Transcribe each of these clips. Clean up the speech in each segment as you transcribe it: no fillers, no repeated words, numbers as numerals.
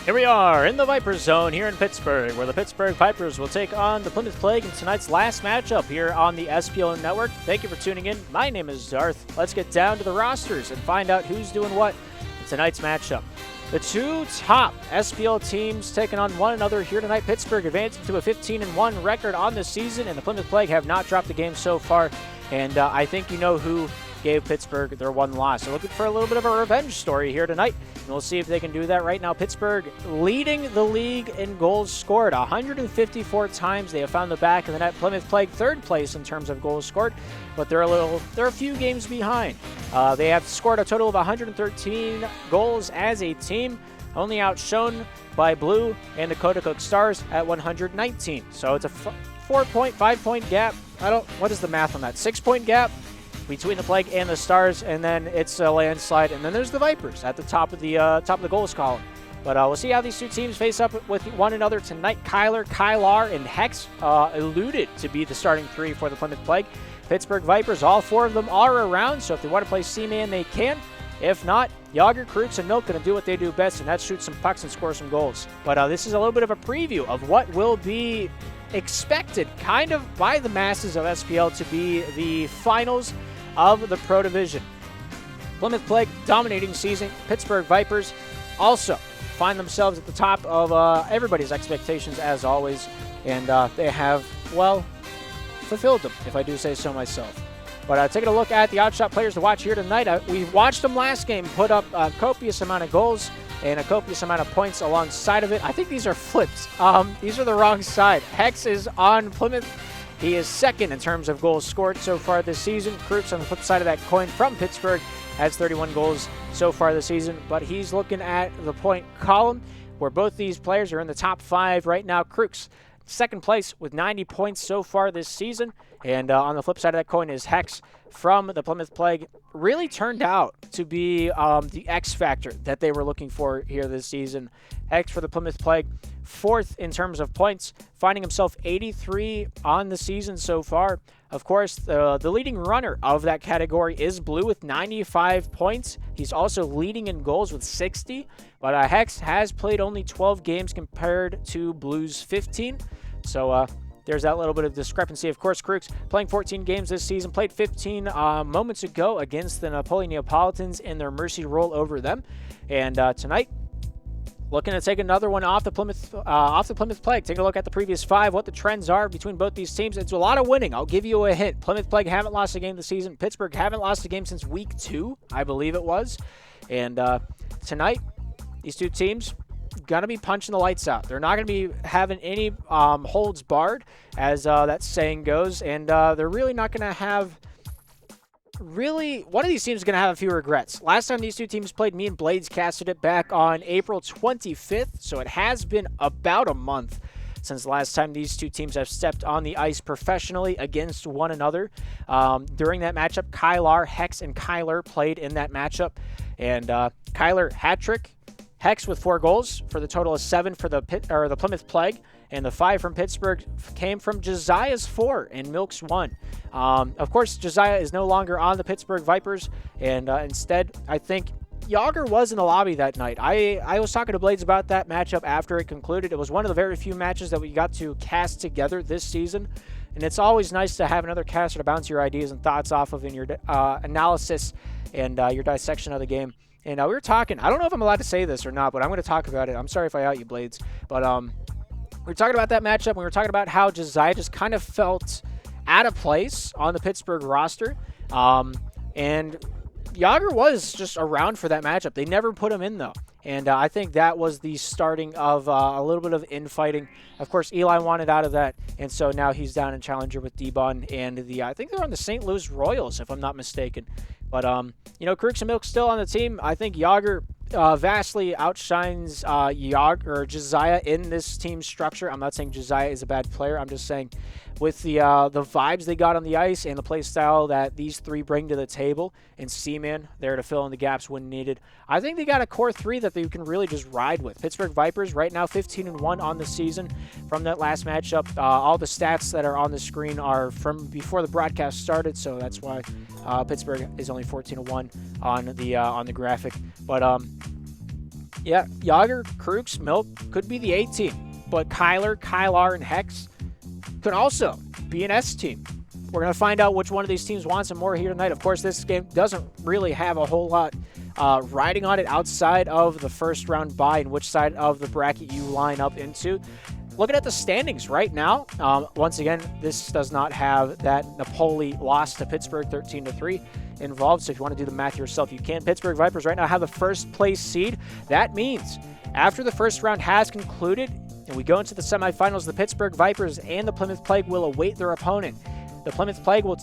Here we are in the Viper Zone here in Pittsburgh, where the Pittsburgh Vipers will take on the Plymouth Plague in tonight's last matchup here on the SPL Network. Thank you for tuning in. My name is Darth. Let's get down to the rosters and find out who's doing what in tonight's matchup. The two top SPL teams taking on one another here tonight. Pittsburgh advancing to a 15-1 record on the season, and the Plymouth Plague have not dropped a game so far. And I think you know who gave Pittsburgh their one loss. So looking for a little bit of a revenge story here tonight. And we'll see if they can do that right now. Pittsburgh leading the league in goals scored. 154 times they have found the back of the net. Plymouth Plague third place in terms of goals scored, but they're a few games behind. They have scored a total of 113 goals as a team, only outshone by Blue and the Dakota Cook Stars at 119. So it's a 5-point gap. What is the math on that? 6-point gap between the Plague and the Stars, and then it's a landslide, and then there's the Vipers at the top of the goals column. But we'll see how these two teams face up with one another tonight. Kylar, and Hex alluded to be the starting three for the Plymouth Plague. Pittsburgh Vipers, all four of them are around, so if they want to play C-Man, they can. If not, Yager, Krutz, and Milk going to do what they do best, and that's shoot some pucks and score some goals. But this is a little bit of a preview of what will be expected kind of by the masses of SPL to be the finals of the Pro Division. Plymouth Plague dominating season. Pittsburgh Vipers also find themselves at the top of everybody's expectations as always, and they have, well, fulfilled them, if I do say so myself. But taking a look at the outshot players to watch here tonight, we watched them last game put up a copious amount of goals and a copious amount of points alongside of it. I think these are flips. These are the wrong side. Hex is on Plymouth. He is second in terms of goals scored so far this season. Krutz on the flip side of that coin from Pittsburgh has 31 goals so far this season, but he's looking at the point column where both these players are in the top 5 right now. Krutz, second place with 90 points so far this season, and on the flip side of that coin is Hex from the Plymouth Plague. Really turned out to be the X factor that they were looking for here this season. Hex for the Plymouth Plague, fourth in terms of points, finding himself 83 on the season so far. Of course, the leading runner of that category is Blue with 95 points. He's also leading in goals with 60, but Hex has played only 12 games compared to Blue's 15. So there's that little bit of discrepancy. Of course, Krutz playing 14 games this season, played 15 moments ago against the Napoleon Neapolitans in their mercy roll over them. And tonight, looking to take another one off the Plymouth Plague. Take a look at the previous 5, what the trends are between both these teams. It's a lot of winning. I'll give you a hint. Plymouth Plague haven't lost a game this season. Pittsburgh haven't lost a game since week 2, I believe it was. And tonight, these two teams going to be punching the lights out. They're not going to be having any holds barred, as that saying goes. And they're really not going to have... one of these teams is going to have a few regrets. Last time these two teams played, me and Blades casted it back on April 25th, so it has been about a month since the last time these two teams have stepped on the ice professionally against one another. During that matchup, Hex, and Kyler played in that matchup, and Kyler hat-trick, Hex with 4 goals for the total of 7 for the Plymouth Plague, and the 5 from Pittsburgh came from Josiah's 4 and Milk's 1. Of course, Josiah is no longer on the Pittsburgh Vipers, and instead, I think Yager was in the lobby that night. I was talking to Blades about that matchup after it concluded. It was one of the very few matches that we got to cast together this season, and it's always nice to have another caster to bounce your ideas and thoughts off of in your analysis and your dissection of the game. And we were talking, I don't know if I'm allowed to say this or not, but I'm going to talk about it. I'm sorry if I out you, Blades. But we were talking about that matchup. We were talking about how Josiah just kind of felt out of place on the Pittsburgh roster. And Yager was just around for that matchup. They never put him in, though. And I think that was the starting of a little bit of infighting. Of course, Eli wanted out of that, and so now he's down in Challenger with D-Bun and I think they're on the St. Louis Royals, if I'm not mistaken. But, Krutz and Milk still on the team. I think Yager vastly outshines Josiah in this team structure. I'm not saying Josiah is a bad player. I'm just saying with the vibes they got on the ice and the play style that these three bring to the table, and Seaman there to fill in the gaps when needed, I think they got a core 3 that they can really just ride with. Pittsburgh Vipers right now 15-1 on the season from that last matchup. All the stats that are on the screen are from before the broadcast started, so that's why Pittsburgh is only 14-1 on the graphic. But Yeah, Yager, Krooks, Milk could be the A team, but Kyler, Kylar, and Hex could also be an S team. We're going to find out which one of these teams wants it more here tonight. Of course, this game doesn't really have a whole lot riding on it outside of the first round bye and which side of the bracket you line up into. Looking at the standings right now, once again, this does not have that Napoli loss to Pittsburgh 13-3 involved. So if you want to do the math yourself, you can. Pittsburgh Vipers right now have the first place seed. That means after the first round has concluded and we go into the semifinals, the Pittsburgh Vipers and the Plymouth Plague will await their opponent. The Plymouth Plague will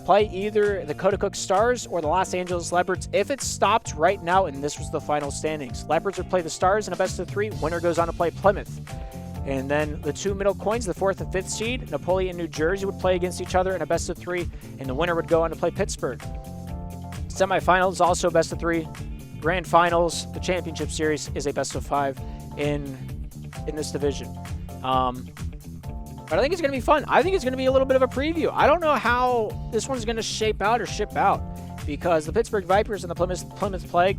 play either the Cotacook Stars or the Los Angeles Leopards. If it's stopped right now, and this was the final standings, Leopards would play the Stars in a best of 3. Winner goes on to play Plymouth. And then the two middle coins, the 4th and 5th seed, Napoli and New Jersey would play against each other in a best of 3, and the winner would go on to play Pittsburgh. Semifinals, also best of 3. Grand Finals, the championship series is a best of 5 in this division. But I think it's going to be fun. I think it's going to be a little bit of a preview. I don't know how this one's going to shape out or ship out because the Pittsburgh Vipers and the Plymouth Plague,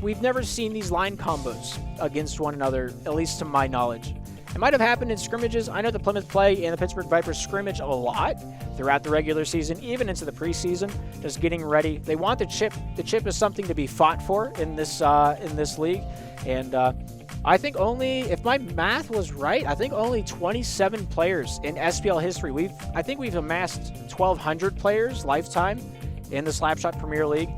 we've never seen these line combos against one another, at least to my knowledge. It might have happened in scrimmages. I know the Plymouth Plague and the Pittsburgh Vipers scrimmage a lot throughout the regular season, even into the preseason, just getting ready. They want the chip. The chip is something to be fought for in this league, and I think only, if my math was right, I think only 27 players in SPL history. I think we've amassed 1,200 players lifetime in the Slapshot Premier League.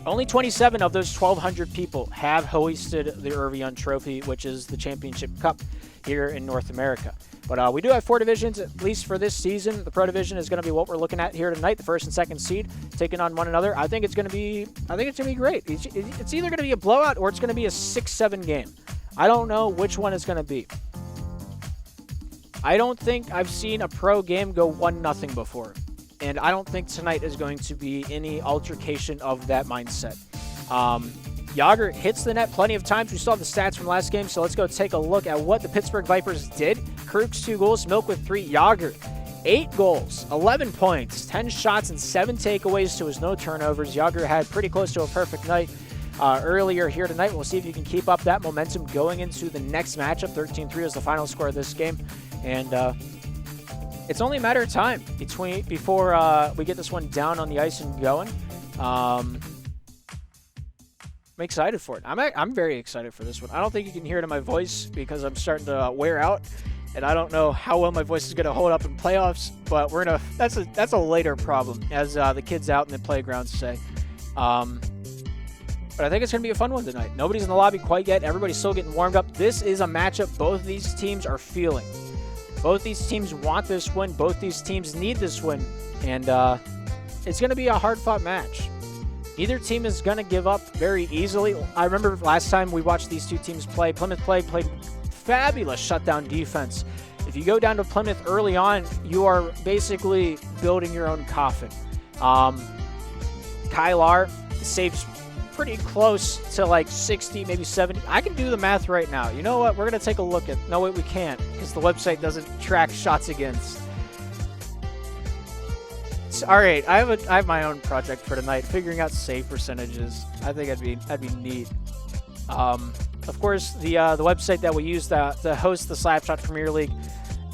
Only 27 of those 1,200 people have hoisted the Irvion Trophy, which is the championship cup here in North America. But we do have 4 divisions, at least for this season. The Pro Division is going to be what we're looking at here tonight. The 1st and 2nd seed taking on one another. I think it's going to be great. It's either going to be a blowout or it's going to be a 6-7 game. I don't know which one it's going to be. I don't think I've seen a pro game go 1-0 before. And I don't think tonight is going to be any altercation of that mindset. Yager hits the net plenty of times. We saw the stats from last game, so let's go take a look at what the Pittsburgh Vipers did. Krooks 2 goals, Milk with 3, Yager 8 goals, 11 points, 10 shots, and 7 takeaways to his no turnovers. Yager had pretty close to a perfect night earlier here tonight. We'll see if you can keep up that momentum going into the next matchup. 13-3 is the final score of this game, and it's only a matter of time before we get this one down on the ice and going. I'm excited for it. I'm very excited for this one. I don't think you can hear it in my voice because I'm starting to wear out, and I don't know how well my voice is going to hold up in playoffs. But that's a later problem, as the kids out in the playgrounds say. But I think it's going to be a fun one tonight. Nobody's in the lobby quite yet. Everybody's still getting warmed up. This is a matchup both these teams are feeling. Both these teams want this win. Both these teams need this win, and it's going to be a hard-fought match. Neither team is going to give up very easily. I remember last time we watched these two teams play, Plymouth Plague played fabulous shutdown defense. If you go down to Plymouth early on, you are basically building your own coffin. Kylar saves pretty close to like 60, maybe 70. I can do the math right now. You know what? We're going to take a look at... No, wait, we can't because the website doesn't track shots against. All right, I have my own project for tonight, figuring out save percentages. I think that'd be neat. Of course, the website that we use to host the Slapshot Premier League,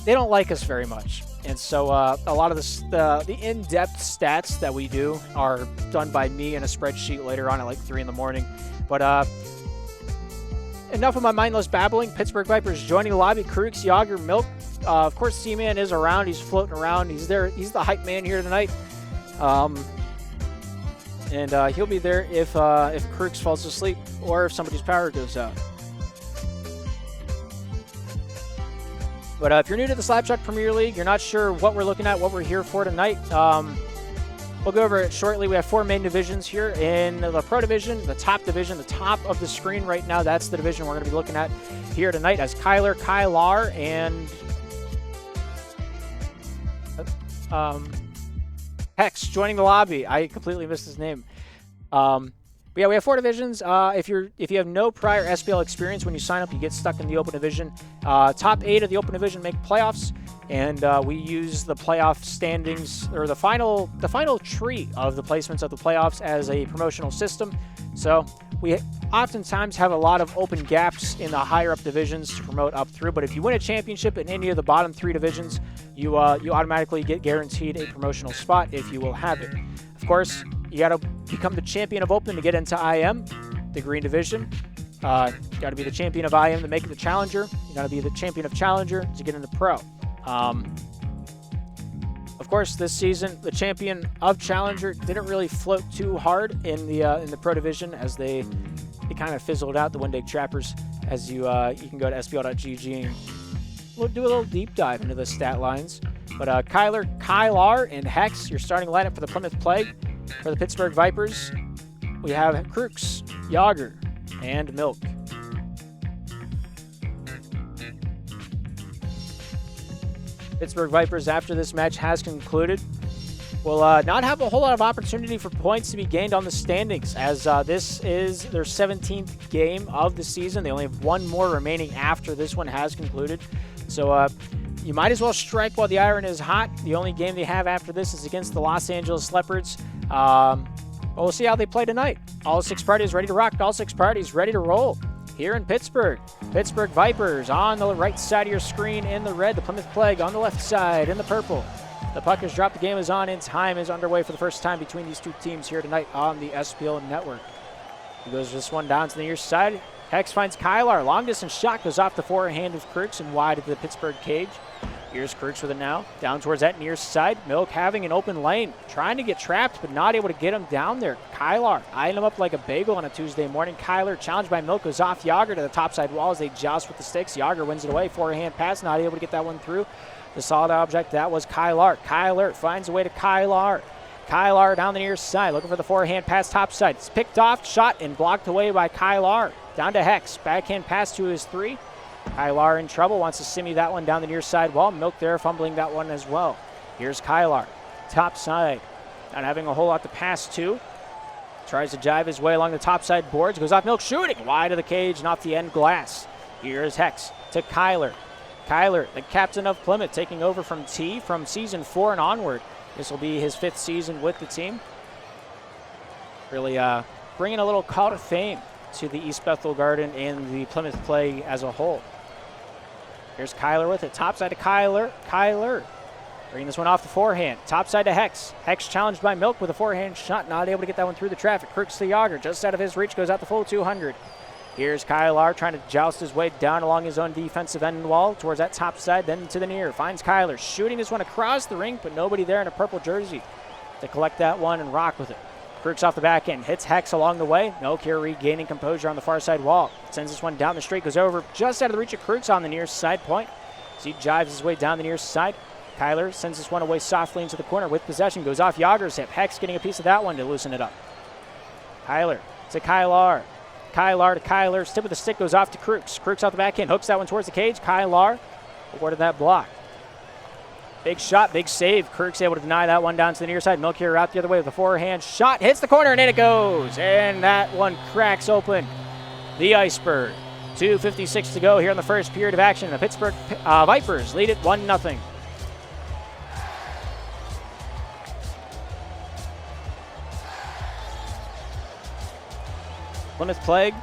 they don't like us very much, and so a lot of the in-depth stats that we do are done by me in a spreadsheet later on at like 3 in the morning. But enough of my mindless babbling. Pittsburgh Vipers joining the lobby. Krooks, Yager, Milk. Of course, C-Man is around. He's floating around. He's there. He's the hype man here tonight. And he'll be there if Krooks falls asleep or if somebody's power goes out. But if you're new to the Slapshot Premier League, you're not sure what we're looking at, what we're here for tonight, we'll go over it shortly. We have 4 main divisions here in the Pro Division, the top division, the top of the screen right now. That's the division we're going to be looking at here tonight as Kylar, and Hex joining the lobby. I completely missed his name. But yeah, we have 4 divisions. If you have no prior SPL experience, when you sign up, you get stuck in the Open Division. Top 8 of the Open Division make playoffs. and we use the playoff standings, or the final tree of the placements of the playoffs as a promotional system. So we oftentimes have a lot of open gaps in the higher up divisions to promote up through, but if you win a championship in any of the bottom 3 divisions, you automatically get guaranteed a promotional spot if you will have it. Of course, you got to become the champion of Open to get into IM, the green division. You got to be the champion of IM to make it the Challenger. You got to be the champion of Challenger to get into Pro. Of course, this season, the champion of Challenger didn't really float too hard in the Pro Division, as they kind of fizzled out, the Wendig Trappers. As you can go to SPL.gg and we'll do a little deep dive into the stat lines. But Kylar, and Hex, your starting lineup for the Plymouth Plague. For the Pittsburgh Vipers, we have Crooks, Yager, and Milk. Pittsburgh Vipers, after this match has concluded, will not have a whole lot of opportunity for points to be gained on the standings, as this is their 17th game of the season. They only have one more remaining after this one has concluded. So you might as well strike while the iron is hot. The only game they have after this is against the Los Angeles Leopards. We'll see how they play tonight. All 6 parties ready to rock. All 6 parties ready to roll. Here in Pittsburgh, Pittsburgh Vipers on the right side of your screen in the red, the Plymouth Plague on the left side in the purple. The puck is dropped, the game is on, and time is underway for the first time between these 2 teams here tonight on the SPL network. He goes this one down to the near side. Hex finds Kylar. Long distance shot goes off the forehand of Crooks and wide of the Pittsburgh cage. Here's Crooks with it now. Down towards that near side. Milk having an open lane. Trying to get trapped, but not able to get him down there. Kylar eyeing him up like a bagel on a Tuesday morning. Kylar, challenged by Milk, goes off Yager to the topside wall as they joust with the sticks. Yager wins it away. Forehand pass, not able to get that one through. The solid object, that was Kylar. Kylar finds a way to Kylar. Kylar down the near side, looking for the forehand pass topside. It's picked off, shot, and blocked away by Kylar. Down to Hex. Backhand pass to his 3. Kylar in trouble, wants to simmy that one down the near side wall. Milk there fumbling that one as well. Here's Kylar, top side. Not having a whole lot to pass to. Tries to jive his way along the top side boards. Goes off Milk, shooting wide of the cage and off the end glass. Here's Hex to Kylar. Kylar, the captain of Plymouth, taking over from T from season 4 and onward. This will be his 5th season with the team. Really bringing a little call to fame to the East Bethel Garden and the Plymouth Plague as a whole. Here's Kylar with it. Topside to Kylar. Kylar bringing this one off the forehand. Topside to Hex. Hex challenged by Milk with a forehand shot. Not able to get that one through the traffic. Crooks to Yager. Just out of his reach. Goes out the full 200. Here's Kylar trying to joust his way down along his own defensive end wall towards that top side, then to the near. Finds Kylar. Shooting this one across the ring, but nobody there in a purple jersey to collect that one and rock with it. Crooks off the back end, hits Hex along the way. Milk here regaining composure on the far side wall. Sends this one down the straight, goes over just out of the reach of Crooks on the near side point. As he jives his way down the near side. Kylar sends this one away softly into the corner with possession. Goes off Yager's hip. Hex getting a piece of that one to loosen it up. Kylar to Kylar. Kylar to Kylar. Tip of the stick goes off to Crooks. Crooks off the back end, hooks that one towards the cage. Kylar awarded that block. Big shot, big save. Kirk's able to deny that one down to the near side. Milk here out the other way with a forehand shot. Hits the corner and in it goes. And that one cracks open the iceberg. 2:56 to go here in the first period of action. The Pittsburgh Vipers lead it 1-0. Plymouth Plague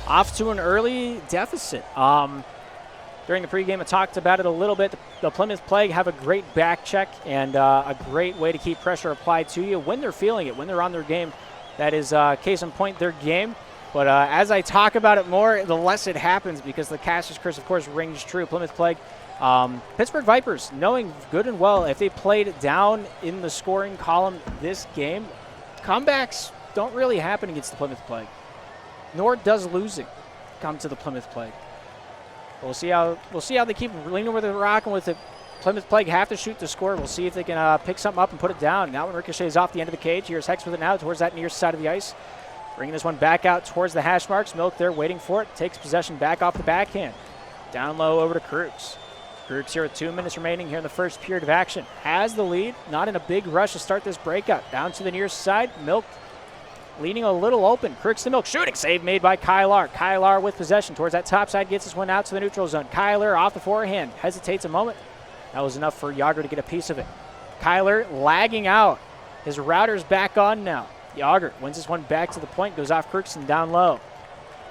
off to an early deficit. During the pregame, I talked about it a little bit. The Plymouth Plague have a great back check and a great way to keep pressure applied to you when they're feeling it, when they're on their game. That is, case in point, their game. But as I talk about it more, the less it happens because the caster's curse, of course, rings true. Plymouth Plague, Pittsburgh Vipers, knowing good and well, if they played down in the scoring column this game, comebacks don't really happen against the Plymouth Plague, nor does losing come to the Plymouth Plague. We'll see how they keep leaning over the rock, and with the Plymouth Plague have to shoot to score. We'll see if they can pick something up and put it down. Now when ricochets off the end of the cage, here's Hex with it now towards that near side of the ice. Bringing this one back out towards the hash marks. Milk there waiting for it. Takes possession back off the backhand. Down low over to Crooks. Crooks here with 2 minutes remaining here in the first period of action. Has the lead. Not in a big rush to start this breakout. Down to the near side. Milk leaning a little open. Crooks to Milk. Shooting save made by Kylar. Kylar with possession towards that top side. Gets this one out to the neutral zone. Kylar off the forehand. Hesitates a moment. That was enough for Yager to get a piece of it. Kyler lagging out. His router's back on now. Yager wins this one back to the point, goes off Crookston down low.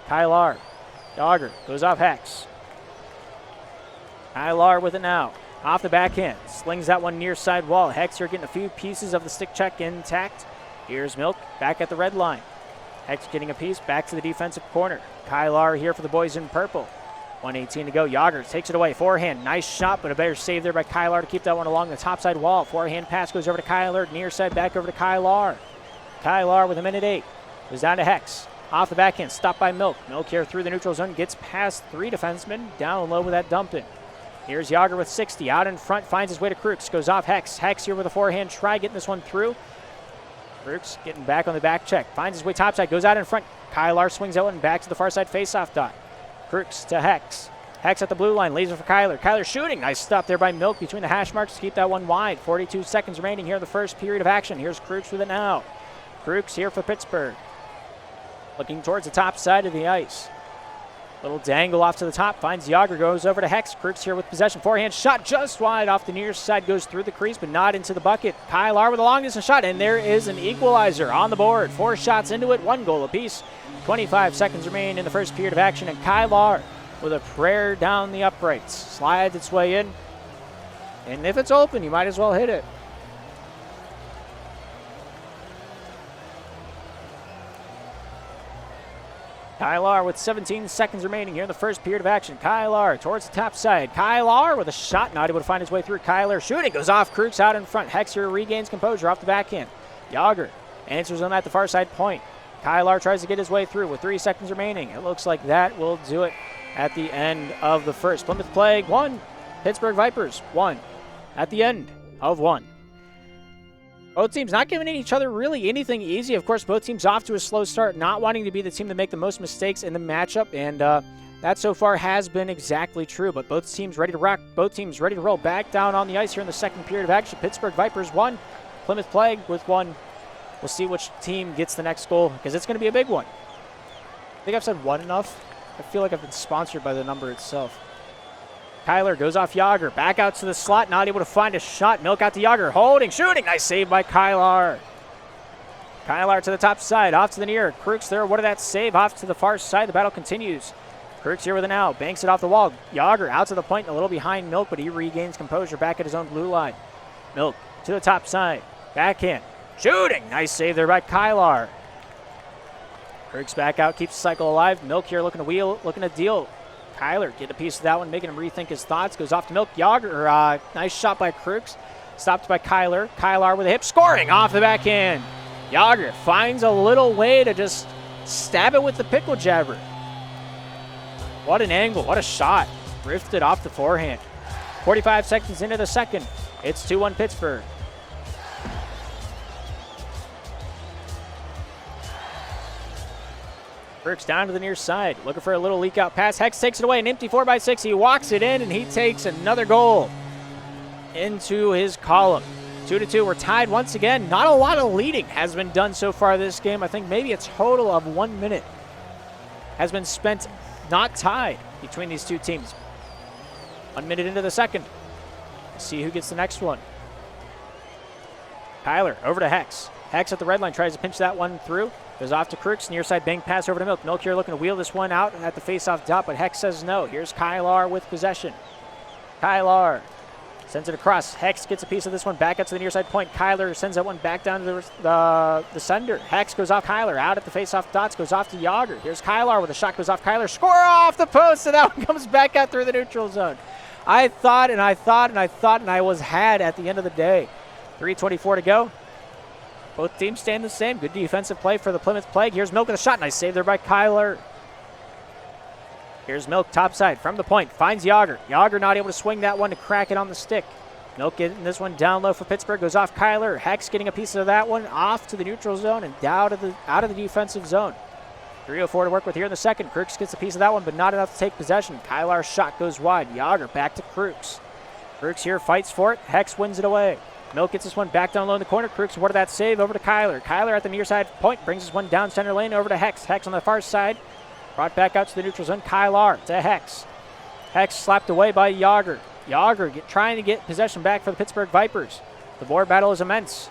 Kylar. Yager goes off Hex. Kylar with it now. Off the backhand. Slings that one near side wall. Hex here getting a few pieces of the stick check intact. Here's Milk back at the red line. Hex getting a piece back to the defensive corner. Kylar here for the boys in purple. 1:18 to go. Yager takes it away. Forehand. Nice shot, but a better save there by Kylar to keep that one along the top side wall. Forehand pass goes over to Kyler. Near side back over to Kylar. Kylar with a minute 8. Goes down to Hex. Off the backhand. Stopped by Milk. Milk here through the neutral zone. Gets past 3 defensemen. Down low with that dump in. Here's Yager with 60. Out in front. Finds his way to Crooks. Goes off Hex. Hex here with a forehand try. Getting this one through. Crooks getting back on the back check. Finds his way topside. Goes out in front. Kylar swings that one back to the far side faceoff dot. Crooks to Hex. Hex at the blue line. Laser for Kyler. Kyler shooting. Nice stop there by Milk between the hash marks to keep that one wide. 42 seconds remaining here in the first period of action. Here's Crooks with it now. Crooks here for Pittsburgh. Looking towards the top side of the ice. Little dangle off to the top. Finds Yager. Goes over to Hex. Crooks here with possession. Forehand shot just wide off the near side. Goes through the crease, but not into the bucket. Kylar with a long distance shot, and there is an equalizer on the board. 4 shots into it, 1 goal apiece. 25 seconds remain in the first period of action, and Kylar with a prayer down the uprights. Slides its way in, and if it's open, you might as well hit it. Kylar with 17 seconds remaining here in the first period of action. Kylar towards the top side. Kylar with a shot, not able to find his way through. Kyler shooting, goes off Crooks out in front. Hex here regains composure off the backhand. Yager answers him at the far side point. Kylar tries to get his way through with 3 seconds remaining. It looks like that will do it at the end of the first. Plymouth Plague 1, Pittsburgh Vipers 1 at the end of 1. Both teams not giving each other really anything easy. Of course, both teams off to a slow start, not wanting to be the team to make the most mistakes in the matchup, and that so far has been exactly true. But both teams ready to rock, both teams ready to roll back down on the ice here in the second period of action. Pittsburgh Vipers 1, Plymouth Plague with 1. We'll see which team gets the next goal, because it's going to be a big one. I think I've said 1 enough. I feel like I've been sponsored by the number itself. Kyler goes off Yager. Back out to the slot. Not able to find a shot. Milk out to Yager. Holding. Shooting. Nice save by Kyler. Kyler to the top side. Off to the near. Crooks there. What did that save? Off to the far side. The battle continues. Crooks here with it now. Banks it off the wall. Yager out to the point. A little behind Milk, but he regains composure back at his own blue line. Milk to the top side. Backhand. Shooting. Nice save there by Kyler. Crooks back out. Keeps the cycle alive. Milk here looking to wheel. Looking to deal. Kyler get a piece of that one, making him rethink his thoughts. Goes off to Milk. Yager, nice shot by Crooks. Stopped by Kyler. Kyler with a hip, scoring off the backhand. Yager finds a little way to just stab it with the pickle jabber. What an angle, what a shot. Drifted off the forehand. 45 seconds into the second. It's 2-1 Pittsburgh. Crooks down to the near side, looking for a little leak out pass. Hex takes it away, an empty 4x6. He walks it in, and he takes another goal into his column. 2-2, we're tied once again. Not a lot of leading has been done so far this game. I think maybe a total of 1 minute has been spent not tied between these two teams. 1 minute into the second. Let's see who gets the next one. Kyler over to Hex. Hex at the red line, tries to pinch that one through. Goes off to Crooks, near side bank pass over to Milk. Milk here looking to wheel this one out at the face-off dot, but Hex says no. Here's Kylar with possession. Kylar sends it across. Hex gets a piece of this one back out to the near side point. Kyler sends that one back down to the sender. Hex goes off Kyler, out at the face-off dots, goes off to Yager. Here's Kylar with a shot, goes off Kyler. Score off the post, and that one comes back out through the neutral zone. I thought, and I was had at the end of the day. 3:24 to go. Both teams staying the same. Good defensive play for the Plymouth Plague. Here's Milk with a shot. Nice save there by Kyler. Here's Milk topside from the point. Finds Yager. Yager not able to swing that one to crack it on the stick. Milk getting this one down low for Pittsburgh. Goes off Kyler. Hex getting a piece of that one off to the neutral zone and out of the defensive zone. 3:04 to work with here in the second. Crooks gets a piece of that one, but not enough to take possession. Kylar's shot goes wide. Yager back to Crooks. Crooks here fights for it. Hex wins it away. Milk gets this one back down low in the corner. Crooks, what did that save? Over to Kyler. Kyler at the near side point brings this one down center lane over to Hex. Hex on the far side. Brought back out to the neutral zone. Kyler to Hex. Hex slapped away by Yager. Yager trying to get possession back for the Pittsburgh Vipers. The board battle is immense.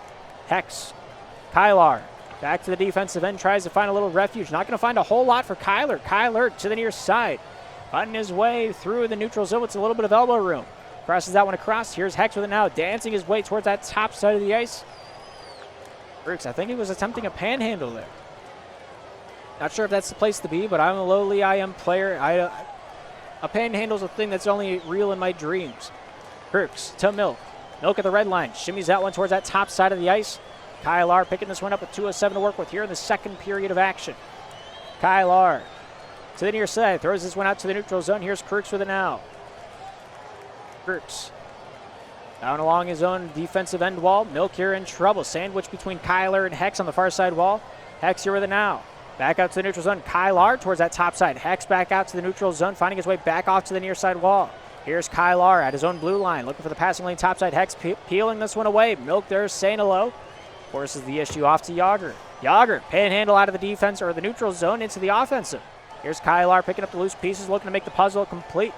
Hex, Kylar, back to the defensive end, tries to find a little refuge. Not going to find a whole lot for Kyler. Kyler to the near side, finding his way through the neutral zone with a little bit of elbow room. Crosses that one across. Here's Hex with it now, dancing his way towards that top side of the ice. Brooks, I think he was attempting a panhandle there. Not sure if that's the place to be, but I'm a lowly IM player. A panhandle's a thing that's only real in my dreams. Brooks to Milk. Milk at the red line. Shimmies that one towards that top side of the ice. Kylar picking this one up with 2:07 to work with here in the second period of action. Kylar to the near side. Throws this one out to the neutral zone. Here's Crooks with it now. Crooks down along his own defensive end wall. Milk here in trouble. Sandwich between Kyler and Hex on the far side wall. Hex here with it now. Back out to the neutral zone. Kylar towards that top side. Hex back out to the neutral zone, finding his way back off to the near side wall. Here's Kylar at his own blue line, looking for the passing lane topside. Hex peeling this one away. Milk there saying hello. Forces the issue off to Yager. Yager, panhandle out of the defense or the neutral zone into the offensive. Here's Kylar picking up the loose pieces, looking to make the puzzle complete.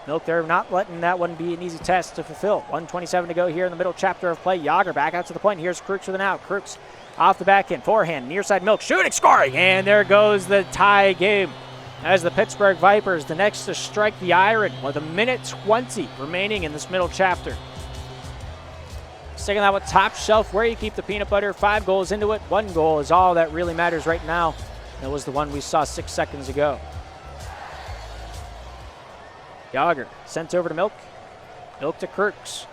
Milk there not letting that one be an easy test to fulfill. 1:27 to go here in the middle chapter of play. Yager back out to the point. Here's Crooks with an out. Crooks off the backhand, forehand, near side Milk, shooting, scoring, and there goes the tie game. As the Pittsburgh Vipers, the next to strike the iron with 1:20 remaining in this middle chapter. Sticking that with top shelf, where you keep the peanut butter. 5 goals into it. 1 goal is all that really matters right now. That was the one we saw 6 seconds ago. Yager sent over to Milk. Milk to Crooks.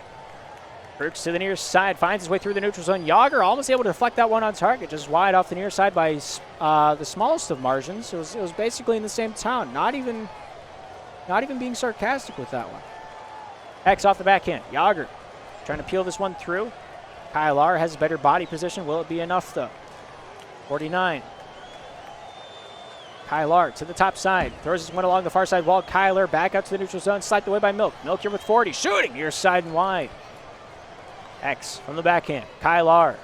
Crooks to the near side, finds his way through the neutral zone. Yager almost able to deflect that one on target, just wide off the near side by the smallest of margins. It was basically in the same town. Not even being sarcastic with that one. Hex off the backhand. Yager trying to peel this one through. Kylar has better body position. Will it be enough though? 49. Kylar to the top side. Throws this one along the far side wall. Kyler back out to the neutral zone. Slide away by Milk. Milk here with 40. Shooting near side and wide. X from the backhand. Kylar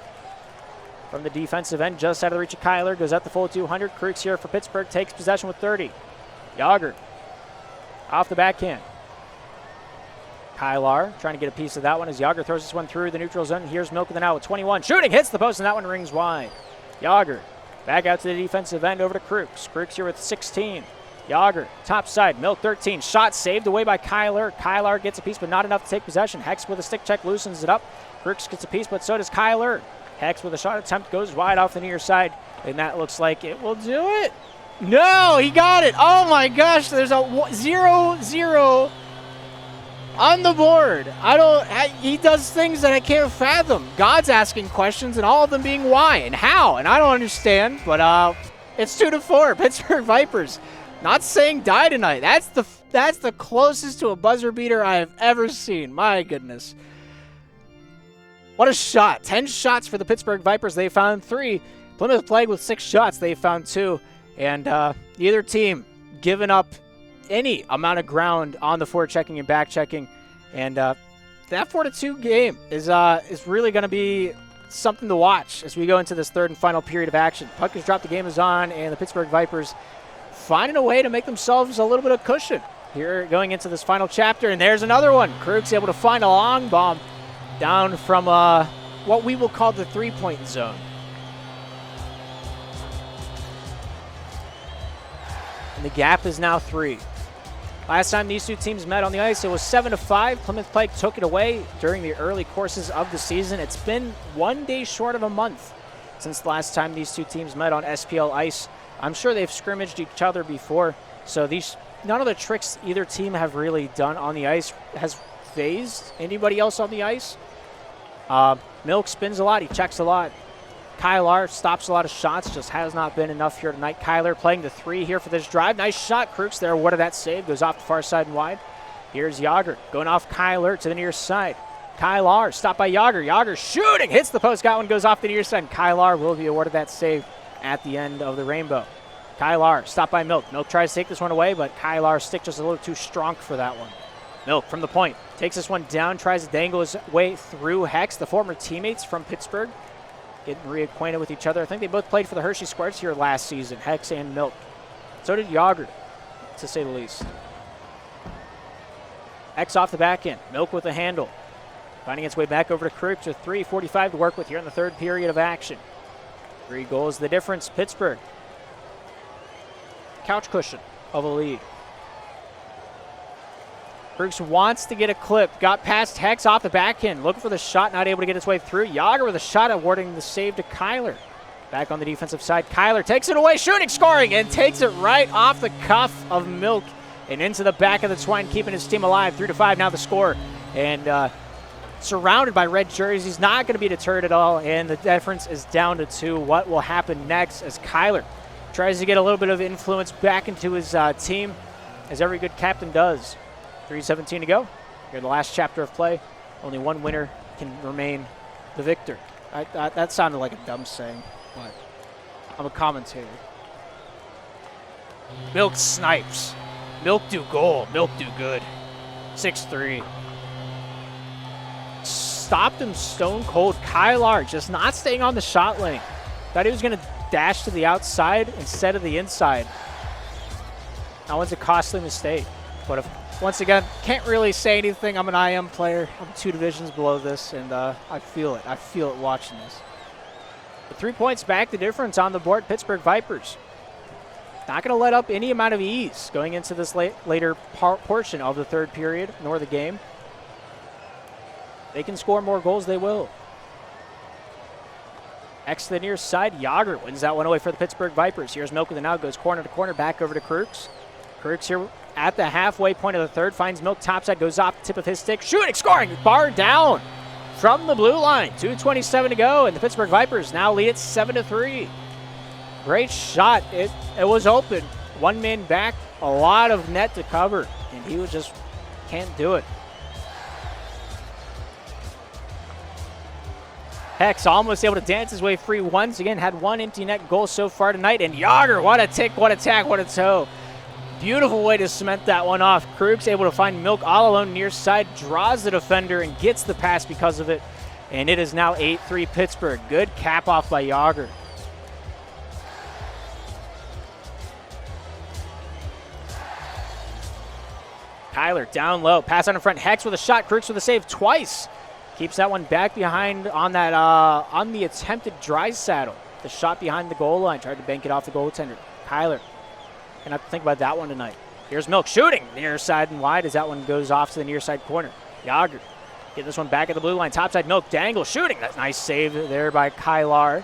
from the defensive end. Just out of the reach of Kyler. Goes out the full 200. Crooks here for Pittsburgh. Takes possession with 30. Yager off the backhand. Kylar trying to get a piece of that one as Yager throws this one through the neutral zone. Here's Milk with an out with 21. Shooting. Hits the post and that one rings wide. Yager back out to the defensive end over to Crooks. Crooks here with 16. Yager, top side, Milk 13. Shot saved away by Kyler. Kylar gets a piece, but not enough to take possession. Hex with a stick check loosens it up. Crooks gets a piece, but so does Kyler. Hex with a shot attempt goes wide off the near side, and that looks like it will do it. No, he got it. Oh my gosh, there's a 0-0 on the board. He does things that I can't fathom. God's asking questions, and all of them being why and how, and I don't understand. But it's 2-4. Pittsburgh Vipers. Not saying die tonight. That's the closest to a buzzer beater I have ever seen. My goodness. What a shot. 10 shots for the Pittsburgh Vipers. They found 3. Plymouth Plague with 6 shots. They found 2. And either team giving up any amount of ground on the forechecking and back-checking. And that 4-2 game is really going to be something to watch as we go into this third and final period of action. Puck has dropped, the game is on, and the Pittsburgh Vipers finding a way to make themselves a little bit of cushion here going into this final chapter. And there's another one. Krug's able to find a long bomb down from what we will call the three-point zone. And the gap is now 3. Last time these two teams met on the ice, it was 7-5. Plymouth Pike took it away during the early courses of the season. It's been 1 day short of a month since the last time these two teams met on SPL ice. I'm sure they've scrimmaged each other before, so none of the tricks either team have really done on the ice has phased anybody else on the ice. Milk spins a lot. He checks a lot. Kylar stops a lot of shots, just has not been enough here tonight. Kyler playing the 3 here for this drive. Nice shot, Crooks there. What did that save? Goes off the far side and wide. Here's Yager going off Kyler to the near side. Kylar stopped by Yager. Yager shooting, hits the post. Got one, goes off the near side. Kylar will be awarded that save at the end of the rainbow. Kylar stopped by Milk. Milk tries to take this one away, but Kylar's stick just a little too strong for that one. Milk from the point takes this one down, tries to dangle his way through Hex, the former teammates from Pittsburgh, getting reacquainted with each other. I think they both played for the Hershey Squares here last season, Hex and Milk. So did Yager, to say the least. Hex off the back end. Milk with a handle. Finding its way back over to Crooks with 3:45 to work with here in the third period of action. 3 goals the difference. Pittsburgh. Couch cushion of a lead. Crooks wants to get a clip. Got past Hex off the back end. Looking for the shot. Not able to get its way through. Yager with a shot awarding the save to Kyler. Back on the defensive side. Kyler takes it away. Shooting, scoring, and takes it right off the cuff of Milk and into the back of the twine, keeping his team alive. 3-5 now the score. And surrounded by red jerseys, not going to be deterred at all, and the difference is down to 2. What will happen next as Kyler tries to get a little bit of influence back into his team, as every good captain does. 3:17 to go. Here in the last chapter of play. Only one winner can remain the victor. That sounded like a dumb saying, but I'm a commentator. Milk snipes. Milk do goal. Milk do good. 6-3. Stopped him stone cold. Kylar just not staying on the shot lane. Thought he was going to dash to the outside instead of the inside. That one's a costly mistake. But once again, can't really say anything. I'm an IM player. I'm 2 divisions below this, and I feel it. I feel it watching this. But 3 points back the difference on the board. Pittsburgh Vipers not going to let up any amount of ease going into this later portion of the third period, nor the game. They can score more goals, they will. X to the near side. Yager wins that one away for the Pittsburgh Vipers. Here's Milk with it now. Goes corner to corner. Back over to Crooks. Crooks here at the halfway point of the third. Finds Milk topside. Goes off the tip of his stick. Shooting. Scoring. Bar down from the blue line. 2:27 to go. And the Pittsburgh Vipers now lead it 7-3. Great shot. It was open. One man back. A lot of net to cover. And he was just can't do it. Hex almost able to dance his way free once again. Had 1 empty net goal so far tonight. And Yager, what a tick, what a tack, what a toe. Beautiful way to cement that one off. Krug's able to find Milk all alone near side. Draws the defender and gets the pass because of it. And it is now 8-3 Pittsburgh. Good cap off by Yager. Kyler down low. Pass on in front. Hex with a shot. Krug's with a save twice. Keeps that one back behind on that on the attempted dry saddle. The shot behind the goal line. Tried to bank it off the goaltender. Kyler. Gonna have to think about that one tonight. Here's Milk shooting near side and wide as that one goes off to the near side corner. Yager. Get this one back at the blue line. Topside Milk. Dangle shooting. That's nice save there by Kylar.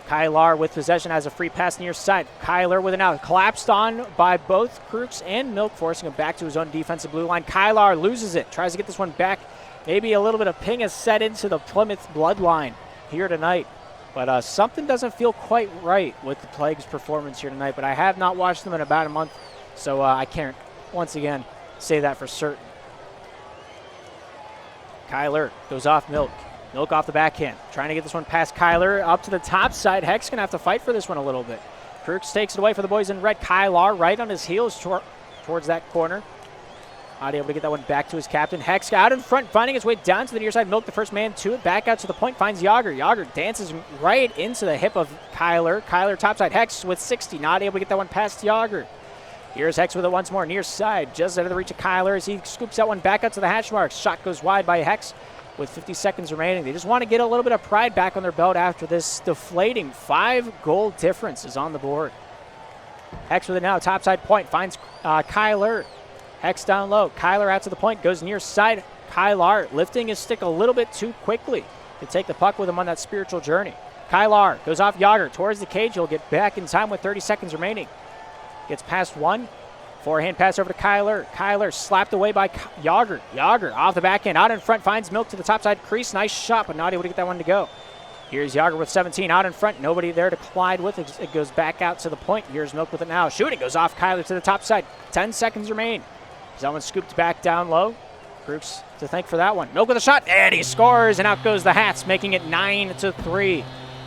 Kylar with possession has a free pass near side. Kyler with an out. Collapsed on by both Crooks and Milk, forcing him back to his own defensive blue line. Kylar loses it. Tries to get this one back. Maybe a little bit of ping is set into the Plymouth bloodline here tonight. But something doesn't feel quite right with the Plague's performance here tonight. But I have not watched them in about a month, so I can't, once again, say that for certain. Kyler goes off Milk. Milk off the backhand. Trying to get this one past Kyler up to the top side. Heck's going to have to fight for this one a little bit. Crooks takes it away for the boys in red. Kylar right on his heels towards that corner. Not able to get that one back to his captain. Hex out in front, finding his way down to the near side. Milk the first man to it. Back out to the point, finds Yager. Yager dances right into the hip of Kyler. Kyler topside. Hex with 60. Not able to get that one past Yager. Here's Hex with it once more. Near side. Just out of the reach of Kyler as he scoops that one back out to the hash marks. Shot goes wide by Hex with 50 seconds remaining. They just want to get a little bit of pride back on their belt after this deflating 5-goal difference is on the board. Hex with it now. Topside point. Finds Kyler. Hex down low. Kyler out to the point. Goes near side. Kyler lifting his stick a little bit too quickly to take the puck with him on that spiritual journey. Kyler goes off Yager towards the cage. He'll get back in time with 30 seconds remaining. Gets past one. Forehand pass over to Kyler. Kyler slapped away by Yager. Yager off the backhand. Out in front. Finds Milk to the top side crease. Nice shot, but not able to get that one to go. Here's Yager with 17 out in front. Nobody there to collide with. It goes back out to the point. Here's Milk with it now. Shooting goes off Kyler to the top side. 10 seconds remain. That one scooped back down low. Crooks to thank for that one. Milk with a shot, and he scores, and out goes the Hats, making it 9-3.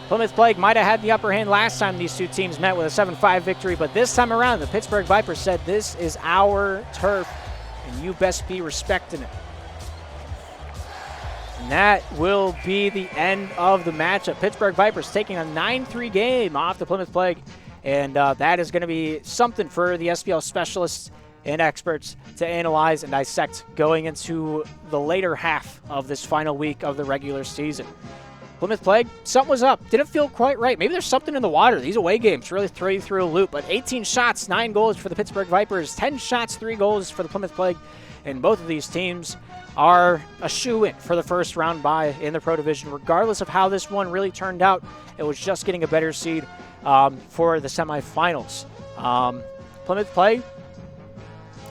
Plymouth Plague might have had the upper hand last time these two teams met with a 7-5 victory, but this time around, the Pittsburgh Vipers said, this is our turf, and you best be respecting it. And that will be the end of the matchup. Pittsburgh Vipers taking a 9-3 game off the Plymouth Plague, and that is going to be something for the SPL specialists and experts to analyze and dissect going into the later half of this final week of the regular season. Plymouth Plague, something was up. Didn't feel quite right. Maybe there's something in the water. These away games really throw you through a loop. But 18 shots, 9 goals for the Pittsburgh Vipers, 10 shots, 3 goals for the Plymouth Plague. And both of these teams are a shoo-in for the first round bye in the Pro Division. Regardless of how this one really turned out, it was just getting a better seed for the semifinals. Plymouth Plague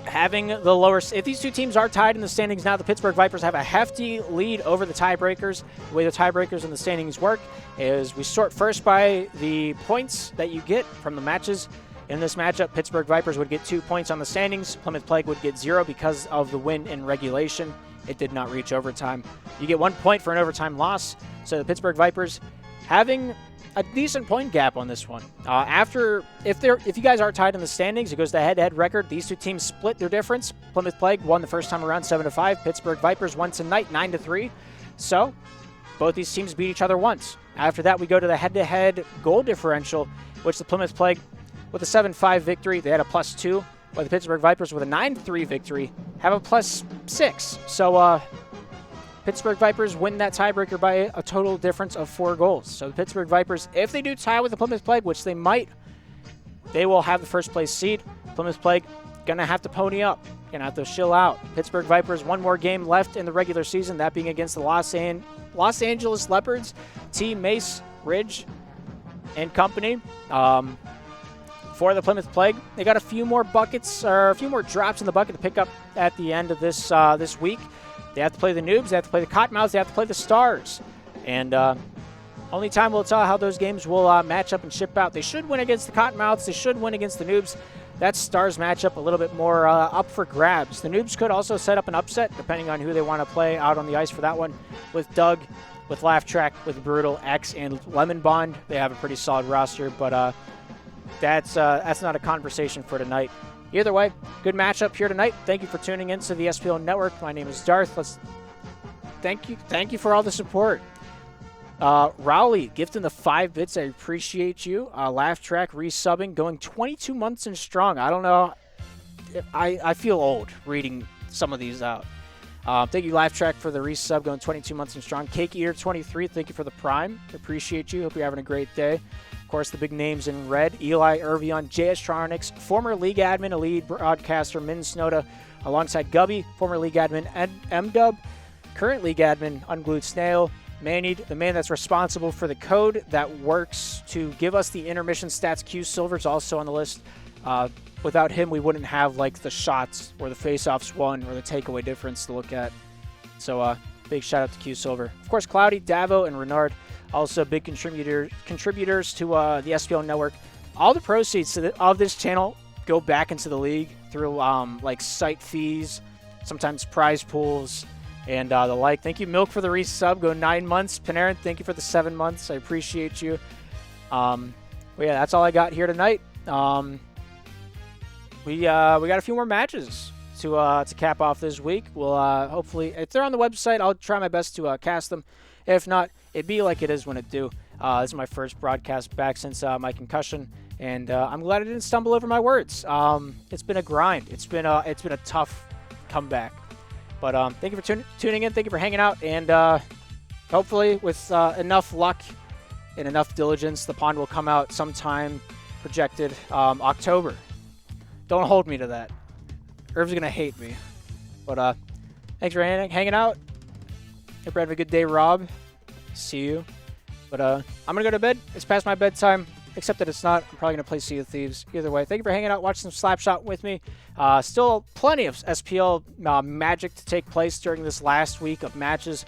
having the lower. If these two teams are tied in the standings now, the Pittsburgh Vipers have a hefty lead over the tiebreakers. The way the tiebreakers in the standings work is we sort first by the points that you get from the matches. In this matchup, Pittsburgh Vipers would get 2 points on the standings. Plymouth Plague would get 0 because of the win in regulation. It did not reach overtime. You get 1 point for an overtime loss. So the Pittsburgh Vipers having a decent point gap on this one. If you guys are tied in the standings, it goes to head-to-head record. These two teams split their difference. Plymouth Plague won the first time around 7-5. Pittsburgh Vipers won tonight 9-3. So both these teams beat each other once. After that, we go to the head-to-head goal differential, which the Plymouth Plague with a 7-5 victory, they had a +2. While the Pittsburgh Vipers with a 9-3 victory have a +6. So Pittsburgh Vipers win that tiebreaker by a total difference of 4 goals. So the Pittsburgh Vipers, if they do tie with the Plymouth Plague, which they might, they will have the first place seed. Plymouth Plague going to have to pony up, going to have to chill out. Pittsburgh Vipers, 1 more game left in the regular season, that being against the Los Angeles Leopards, T. Mace, Ridge, and company. For the Plymouth Plague, they got a few more buckets, or a few more drops in the bucket to pick up at the end of this this week. They have to play the Noobs, they have to play the Cottonmouths, they have to play the Stars. And only time will tell how those games will match up and ship out. They should win against the Cottonmouths, they should win against the Noobs. That Stars matchup a little bit more up for grabs. The Noobs could also set up an upset, depending on who they want to play out on the ice for that one. With Doug, with Laugh Track, with Brutal, X, and Lemon Bond, they have a pretty solid roster, but that's not a conversation for tonight. Either way, good matchup here tonight. Thank you for tuning in to the SPL Network. My name is Darth. Thank you for all the support. Rowley gifting the 5 bits. I appreciate you. Laugh Track resubbing, going 22 months and strong. I don't know. I feel old reading some of these out. Thank you, Laugh Track, for the resub, going 22 months and strong. Cake Eater 23, thank you for the prime. Appreciate you. Hope you're having a great day. Of course, the big names in red: Eli Irvion, JS Tronics, former league admin, a lead broadcaster, Min Snowda, alongside Gubby, former league admin, M-Dub, current league admin, Unglued Snail, Mannied, the man that's responsible for the code that works to give us the intermission stats. Q Silver's also on the list. Without him, we wouldn't have like the shots or the face-offs won or the takeaway difference to look at. So big shout out to Q Silver. Of course, Cloudy, Davo, and Renard, also big contributors to the SPL Network. All the proceeds of this channel go back into the league through like site fees, sometimes prize pools, and the like. Thank you, Milk, for the resub. Go 9 months. Panarin, thank you for the 7 months. I appreciate you. Well, yeah, that's all I got here tonight. We got a few more matches to cap off this week. We'll hopefully, if they're on the website, I'll try my best to cast them. If not, it be like it is when it do. This is my first broadcast back since my concussion, and I'm glad I didn't stumble over my words. It's been a grind. It's been a tough comeback. But thank you for tuning in. Thank you for hanging out, and hopefully with enough luck and enough diligence, the pond will come out sometime projected October. Don't hold me to that. Irv's going to hate me. But thanks for hanging out. Hope you're having a good day, Rob. See you. But I'm going to go to bed. It's past my bedtime, except that it's not. I'm probably going to play Sea of Thieves. Either way, thank you for hanging out, watching some Slapshot with me. Still plenty of SPL magic to take place during this last week of matches.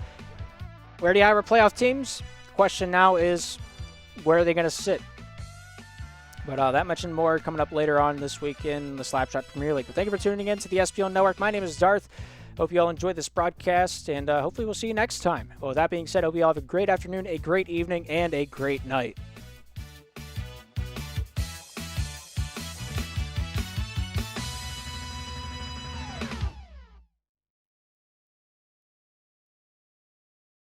Where do you have our playoff teams? The question now is, where are they going to sit? But that much and more coming up later on this week in the Slapshot Premier League. But thank you for tuning in to the SPL Network. My name is Darth. Hope you all enjoyed this broadcast, and hopefully we'll see you next time. Well, with that being said, hope you all have a great afternoon, a great evening, and a great night.